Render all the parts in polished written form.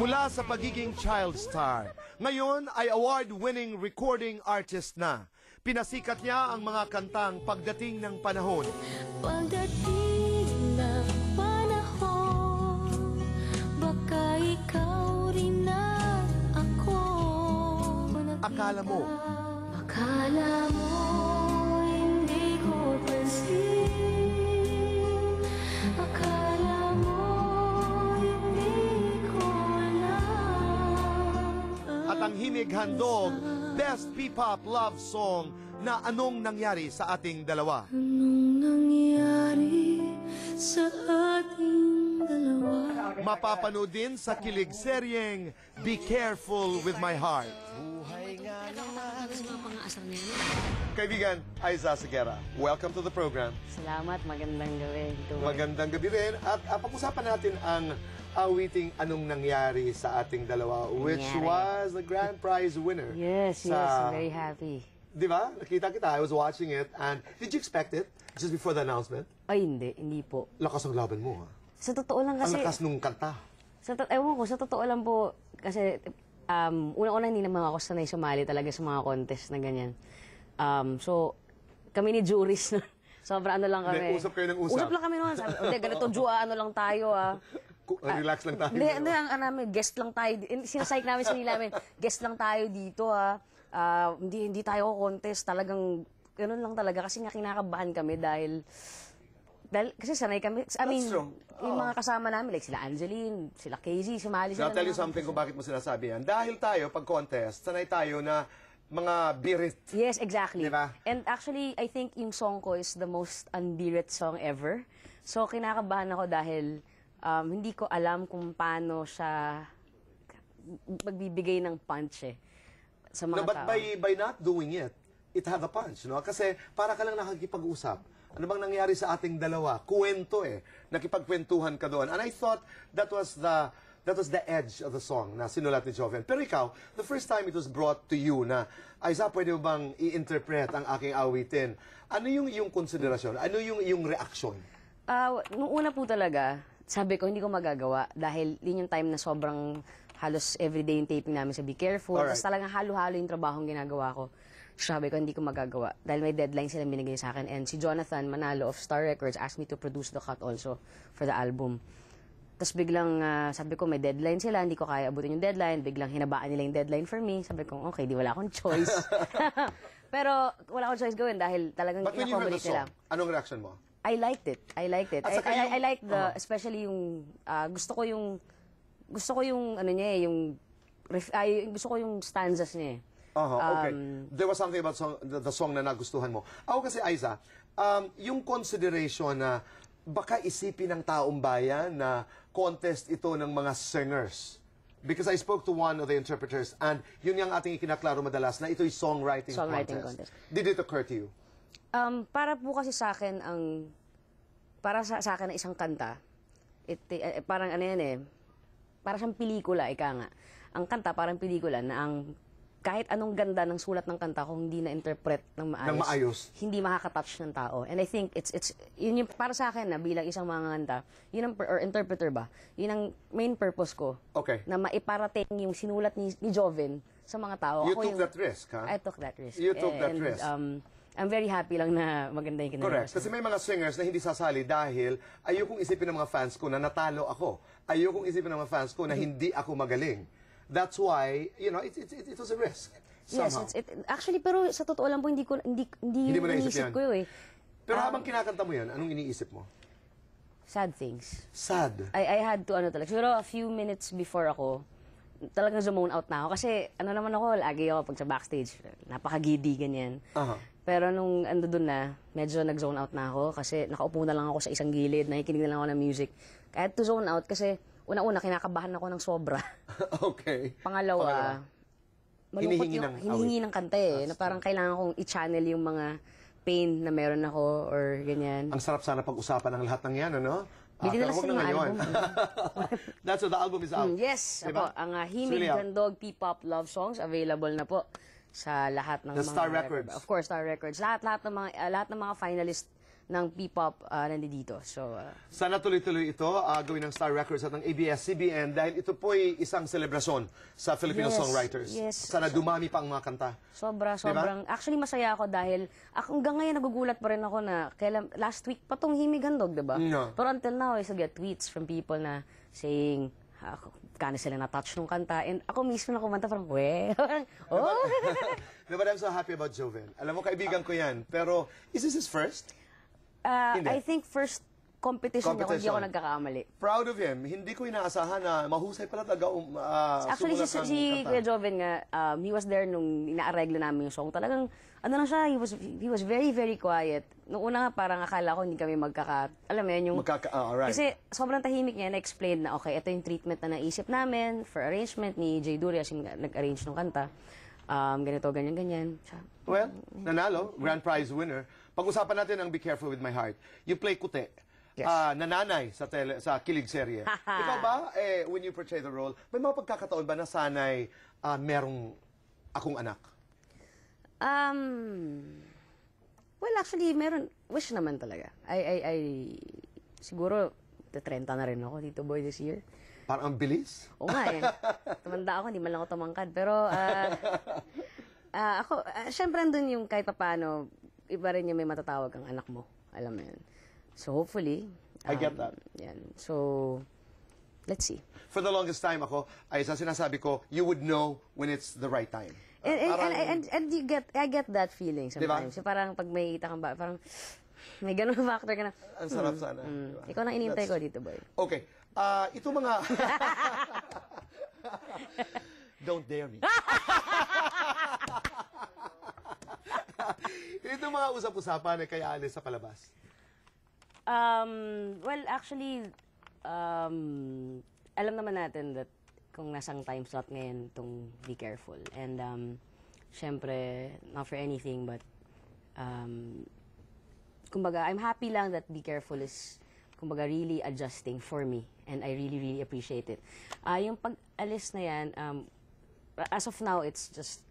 Mula sa pagiging child star, ngayon ay award-winning recording artist na. Pinasikat niya ang mga kantang Pagdating ng Panahon. Pagdating ng panahon, baka ikaw rin at ako. Akala mo. Akala mo hindi ko pansin. Akala mo hindi ko alam. At ang hinig handog, Best P-Pop Love Song na Anong Nangyari sa Ating Dalawa. Anong nangyari sa ating dalawa? Mapapanood din sa kilig seryeng Be Careful with My Heart. Kaibigan, Aiza Seguera, welcome to the program. Salamat, magandang gabi. Magandang gabi rin. At pag-usapan natin ang awiting Anong Nangyari sa Ating Dalawa, which was the grand prize winner. Yes, I'm very happy. Di ba? Nakita kita, I was watching it. And did you expect it just before the announcement? Ay, hindi po. Lakas ng laban mo, ha? Sa totoo lang kasi... Ang lakas nung kanta. Ewan ko, sa totoo lang po, kasi una-una hindi naman ako sanay sumali talaga sa mga contest na ganyan. So, kami ni juries, sobrang ano lang kami. Hindi, usap kayo ng usap. Usap lang kami noon. Sabi, hindi, ganito, ano lang tayo, Relax lang tayo. Hindi, ang namin, guest lang tayo. Sinasayik namin sa nila namin, guest lang tayo dito, hindi tayo contest. Talagang, ganun lang talaga. Kasi nga kinakabahan kami dahil kasi sanay kami. I mean, yung mga kasama namin, like sila Angeline, sila Casey, sumali sila. I'll tell you something kung bakit mo sinasabi yan. Dahil tayo, pag contest, sanay tayo na mga birit. Yes, exactly. Diba? And actually, I think yung song ko is the most unbirit song ever. So, kinakabahan ako dahil hindi ko alam kung paano siya magbibigay ng punch sa mga But tao. by not doing it, it had a punch, no? Kasi para ka lang nakikipag-usap. Ano bang nangyari sa ating dalawa? Kwento Nakipagkwentuhan ka doon. And I thought that was the edge of the song na sinulat ni Joven. Pero ikaw, the first time it was brought to you na, Aiza, pwede mo bang i-interpret ang aking awitin? Ano yung konsiderasyon? Ano yung reaction? Nung una po talaga, sabi ko, hindi ko magagawa dahil yun yung time na sobrang halos everyday yung taping namin sa Be Careful. Alright. Tapos talagang halo-halo yung trabaho ginagawa ko. Sabi ko, hindi ko magagawa. Dahil may deadline sila binigay sa akin. And si Jonathan Manalo of Star Records asked me to produce the cut also for the album. Tapos biglang, sabi ko, may deadline sila, hindi ko kaya abutin yung deadline. Biglang hinabaan nila yung deadline for me. Sabi ko, okay, di wala akong choice. Pero wala akong choice gawin dahil talagang But when you heard the nila. song, anong reaction mo? I liked it. I At saka I like the, especially yung, gusto ko yung, ano niya gusto ko yung stanzas niya Okay. There was something about the song na nagustuhan mo. Ako kasi, Aiza, yung consideration na baka isipin ng taong bayan na contest ito ng mga singers. Because I spoke to one of the interpreters and yun yung ating ikinaklaro madalas na ito'y songwriting contest. Did it occur to you? Para po kasi sa akin, para sa akin na isang kanta, parang ano yan para siyang pelikula, ika nga. Ang kanta parang pelikula na kahit anong ganda ng sulat ng kanta kung hindi na-interpret ng maayos, hindi makaka-touch ng tao. And I think yun yung para sa akin na bilang isang mga kanta, yun ang, or interpreter ba, yun ang main purpose ko. Okay. Na maiparating yung sinulat ni Joven sa mga tao. You took that risk, ha? I took that risk. You took that risk. I'm very happy lang na maganda yung kinagawa. Correct. Kasi may mga singers na hindi sasali dahil ayokong isipin ng mga fans ko na natalo ako. Ayokong isipin ng mga fans ko na hindi ako magaling. That's why, it was a risk. Somehow. Yes, actually, pero sa totoo lang po, hindi mo naisip yan. ko yun Pero habang kinakanta mo yan, anong iniisip mo? Sad things. Sad. I had to, talaga. Siguro a few minutes before ako, talagang zone out na ako. Kasi, naman ako, lagi ako pag sa backstage, napaka-giddy, ganyan. Pero nung ando dun na, medyo nag-zone out na ako kasi nakaupo na lang ako sa isang gilid, nakikinig na lang ako ng music. I had to zone out kasi una-una, kinakabahan ako ng sobra. Okay. Pangalawa, malungkot hinihingi ng kanta na parang kailangan kong i-channel yung mga pain na meron ako or ganyan. Ang sarap sana pag-usapan ng lahat ng yan, ano? Hindi na lang yung album. That's what the album is out. Yes, diba? ako, ang Himig Handog P-Pop Love Songs, available na po sa lahat ng The mga Star Records. Of course, Star Records. Lahat ng mga finalist ng P-pop nandito. So, Sana tuloy-tuloy ito, gawin ng Star Records at ng ABS-CBN dahil ito po'y isang selebrasyon sa Filipino Yes, songwriters. yes. Sana dumami pa ang mga kanta. sobrang, actually masaya ako dahil hanggang ngayon nagugulat pa rin ako na last week pa tong Himig Handog, diba? No. Pero until now, I still get tweets from people na saying, kano sila na-touch nung kanta. And ako mismo na kumanta, parang, oh! Diba, I'm so happy about Joven. Alam mo, kaibigan ko yan. Pero, is this his first? Hindi. I think first competition niya kung hindi ako Competition. nagkakamali. Proud of him. Hindi ko inaasahan na mahusay pala talaga Actually, sumulat ng si kanta. Kuya Joven nga, he was there nung inaareglo namin yung song. Talagang, ano lang siya, he was very, very quiet. Nung una nga, parang akala ko hindi kami alam mo yun, yung... Alright. Kasi sobrang tahimik niya, na-explain na, okay, ito yung treatment na naisip namin for arrangement ni Jay Durias, yung nag-arrange ng kanta. Ganito, ganyan. Well, nanalo, grand prize winner. Pag-usapan natin ang Be Careful With My Heart. You play Kute. Yes. Nananay sa Kilig serye. Ikaw ba, when you portray the role, may mga pagkakataon ba na sanay merong akong anak? Well, actually, meron. Wish naman talaga. Siguro, 30 na rin ako dito, boy, this year. Parang ang bilis. Oo nga eh. Tumanda ako, hindi man lang ako tumangkad. Pero, ako, syempre andun yung kahit paano, iba rin yung may matatawag ang anak mo. Alam mo yun. So, hopefully. I get that. Yan. So, let's see. For the longest time ako, ay sa sinasabi ko, you would know when it's the right time. And I get that feeling sometimes. Diba? So, parang pag may kita kang parang may ganun factor ka na. Ang sarap sana. Diba? Ikaw nang inintay ko dito, boy. Okay. Ito mga... Don't dare me. Ito mga usap-usapan na kaya alis sa palabas. Well, actually, alam naman natin that kung nasang time slot ngayon itong Be Careful. And, syempre, not for anything, but, kumbaga, I'm happy lang that Be Careful is, kumbaga, really adjusting for me. And I really, really appreciate it. Yung pag-alis na yan, as of now, it's just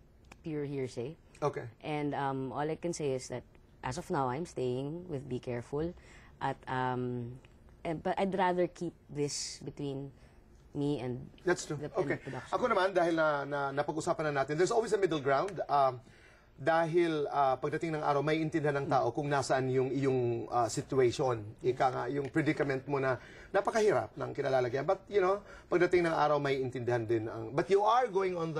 pure hearsay. Okay. And all I can say is that as of now, I'm staying with Be Careful. But I'd rather keep this between me and That's true. the Okay. production. Ako naman, dahil napag-usapan na natin, there's always a middle ground. Dahil pagdating ng araw, may intindihan ng tao kung nasaan yung iyong situation. Ika nga, yung predicament mo na napakahirap ng kinalalagyan. But, you know, pagdating ng araw, may intindihan din. But you are going on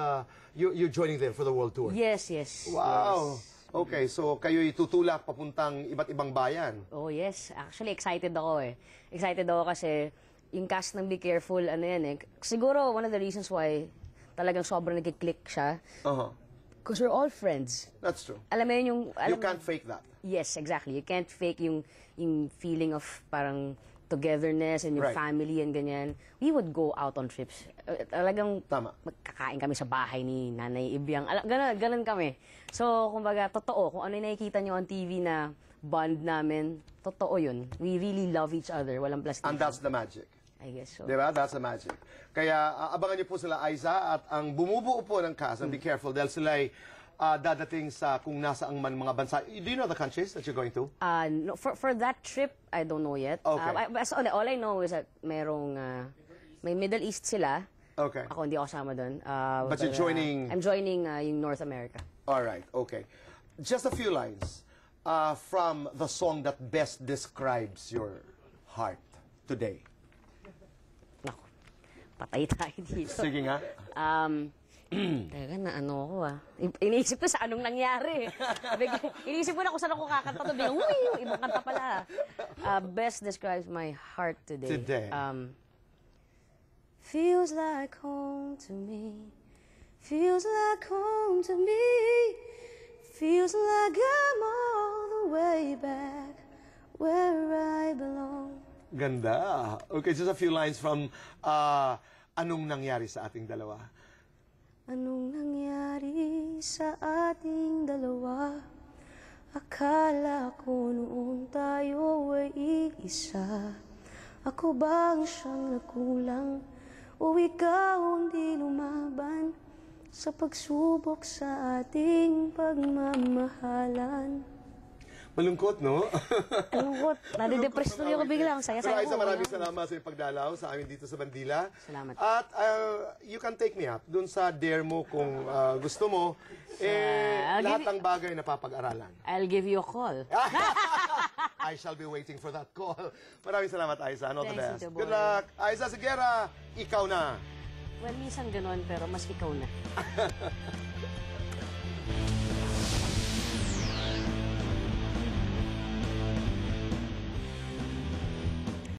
you're joining them for the world tour. Yes. Wow. Yes. Okay, so kayo'y tutulak papuntang iba't ibang bayan. Oh, yes. Actually, excited ako eh. Excited ako kasi yung cast ng Be Careful, ano yan eh. Siguro, one of the reasons why talagang sobrang nag-click siya, because we're all friends. That's true. Alam mo yun yung... You can't fake that. Yes, exactly. You can't fake yung feeling of parang togetherness and yung Right. family and ganyan. We would go out on trips. Talagang Tama. magkakain kami sa bahay ni Nanay Ibyang. Ganun kami. So, kumbaga, totoo. Kung ano yung nakikita nyo on TV na bond namin, totoo yun. We really love each other. Walang plastic. And that's the magic. I guess so. Diba? That's the magic. Kaya abangan niyo po sila, Aiza, at ang bumubuo po ng cast, and be careful, dahil sila'y dadating sa kung nasaang man mga bansa. Do you know the countries that you're going to? No, for that trip, I don't know yet. Okay. All I know is that may Middle East sila. Okay. Ako hindi ako sama doon. But you're joining... I'm joining yung North America. All right, okay. Just a few lines from the song that best describes your heart today. Naku, patay tayo dito. Sige nga. Teka na, ano ako Iniisip ko sa anong nangyari. Iniisip ko na kung saan ako kakanta to. Biglang, uy, yung ibang kanta pala. Best describes my heart today. Today. Feels like home to me. Feels like home to me. Feels like I'm all the way back where I belong. Ganda. Okay, just a few lines from anong nangyari sa ating dalawa. Anong nangyari sa ating dalawa? Akala ko noon tayo ay iisa. Ako ba ang siyang nagkulang? O ikaw ang di lumaban sa pagsubok sa ating pagmamahalan? Malungkot, no? Kalungkot. Nade-depress tuloy ako bigla. Ang Pero saya-saya Aiza, ko. maraming salamat sa iyong pagdalaw sa amin dito sa Bandila. Salamat. At you can take me up dun sa dare mo kung gusto mo. I'll Lahat give ng bagay na papag-aralan. I'll give you a call. I shall be waiting for that call. Maraming salamat, Aiza. All the Thanks, best. Tito Boy. Good luck. Aiza Sigera, ikaw na. Well, minsan ganun, pero mas ikaw na.